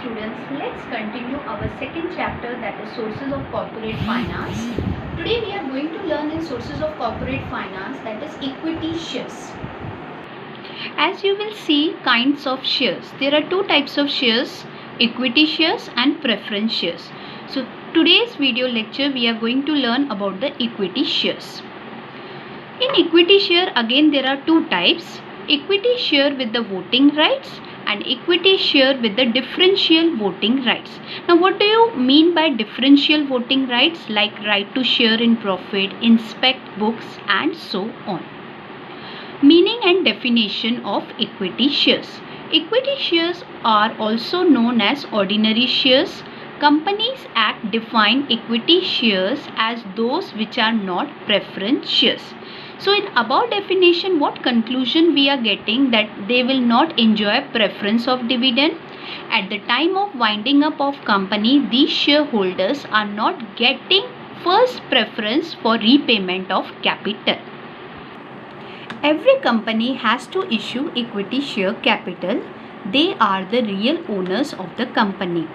students, let's continue our second chapter, that is sources of corporate finance. Today we are going to learn in sources of corporate finance, that is equity shares. As you will see, kinds of shares. There are two types of shares, equity shares and preference shares. So today's video lecture we are going to learn about the equity shares. In equity share, again there are two types, equity share with the voting rights and equity share with the differential voting rights. Now what do you mean by differential voting rights, like right to share in profit, inspect books and so on? Meaning and definition of equity shares. Equity shares are also known as ordinary shares. Companies Act define equity shares as those which are not preference shares. So in above definition, what conclusion we are getting? That they will not enjoy preference of dividend. At the time of winding up of company, these shareholders are not getting first preference for repayment of capital. Every company has to issue equity share capital. They are the real owners of the company.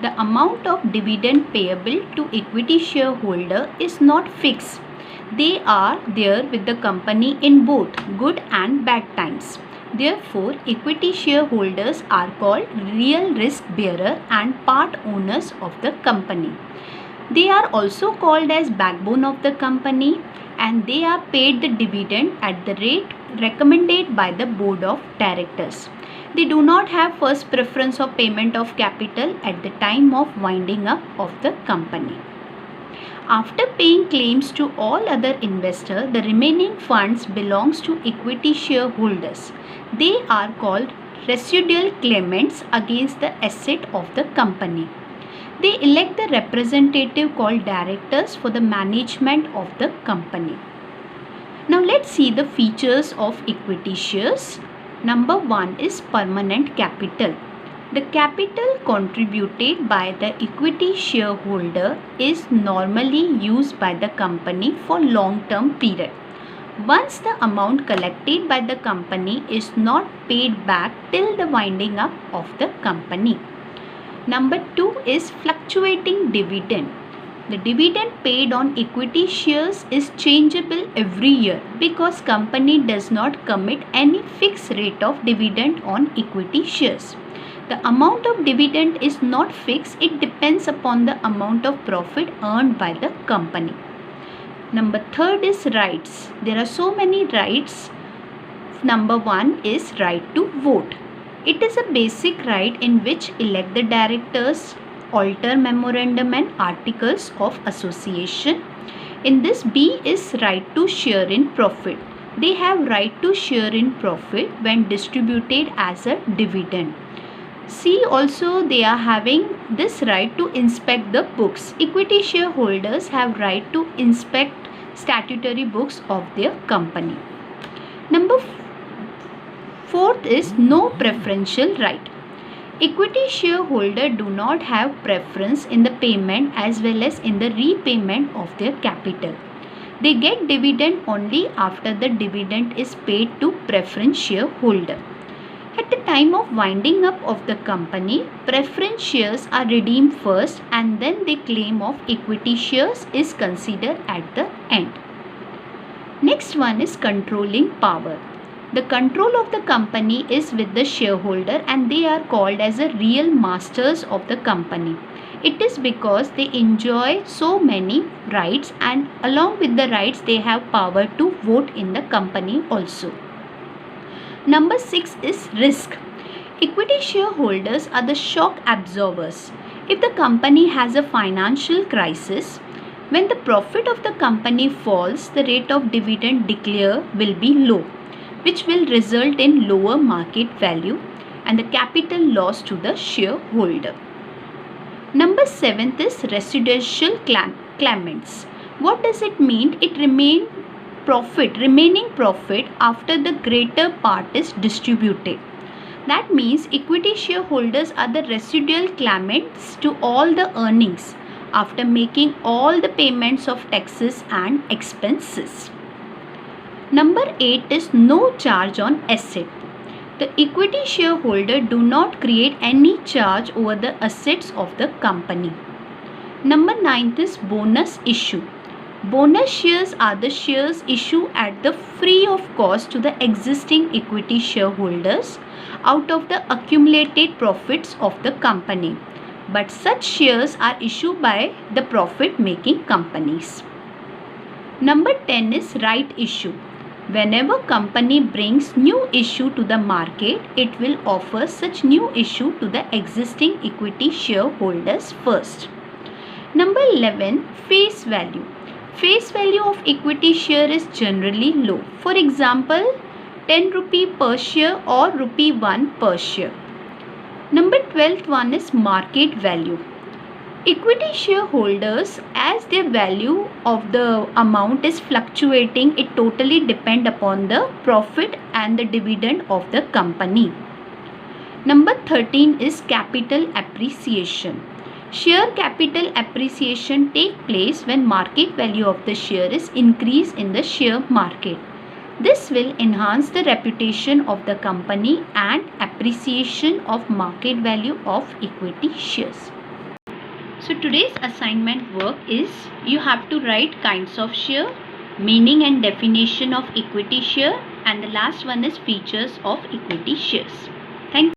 The amount of dividend payable to equity shareholder is not fixed. They are there with the company in both good and bad times. Therefore, equity shareholders are called real risk bearer and part owners of the company. They are also called as backbone of the company, and they are paid the dividend at the rate recommended by the board of directors. They do not have first preference of payment of capital at the time of winding up of the company. After paying claims to all other investors, the remaining funds belongs to equity shareholders. They are called residual claimants against the asset of the company. They elect the representative called directors for the management of the company. Now let's see the features of equity shares. Number 1 is permanent capital. The capital contributed by the equity shareholder is normally used by the company for long-term period. Once the amount collected by the company is not paid back till the winding up of the company. Number 2 is fluctuating dividend. The dividend paid on equity shares is changeable every year because company does not commit any fixed rate of dividend on equity shares. The amount of dividend is not fixed, it depends upon the amount of profit earned by the company. Number 3 is rights. There are so many rights. Number 1 is right to vote. It is a basic right in which elect the directors, alter memorandum and articles of association. In this, B is right to share in profit. They have right to share in profit when distributed as a dividend. C also, they are having this right to inspect the books. Equity shareholders have right to inspect statutory books of their company. Number 4 is no preferential right. Equity shareholders do not have preference in the payment as well as in the repayment of their capital. They get dividend only after the dividend is paid to preference shareholder. At the time of winding up of the company, preference shares are redeemed first and then the claim of equity shares is considered at the end. Next one is controlling power. The control of the company is with the shareholder and they are called as the real masters of the company. It is because they enjoy so many rights, and along with the rights they have power to vote in the company also. Number 6 is risk. Equity shareholders are the shock absorbers. If the company has a financial crisis, when the profit of the company falls, the rate of dividend declared will be low, which will result in lower market value and the capital loss to the shareholder. Number 7 is residual claimants. What does it mean? It remaining profit after the greater part is distributed. That means equity shareholders are the residual claimants to all the earnings after making all the payments of taxes and expenses. Number 8 is no charge on asset. The equity shareholder do not create any charge over the assets of the company. Number 9 is bonus issue. Bonus shares are the shares issued at the free of cost to the existing equity shareholders out of the accumulated profits of the company. But such shares are issued by the profit-making companies. Number 10 is right issue. Whenever company brings new issue to the market, it will offer such new issue to the existing equity shareholders first. Number 11, face value. Face value of equity share is generally low. For example, 10 rupee per share or rupee 1 per share. Number 12th one is market value. Equity shareholders, as their value of the amount is fluctuating, it totally depends upon the profit and the dividend of the company. Number 13 is capital appreciation. Share capital appreciation take place when market value of the share is increased in the share market. This will enhance the reputation of the company and appreciation of market value of equity shares. So today's assignment work is you have to write kinds of share, meaning and definition of equity share, and the last one is features of equity shares. Thank you.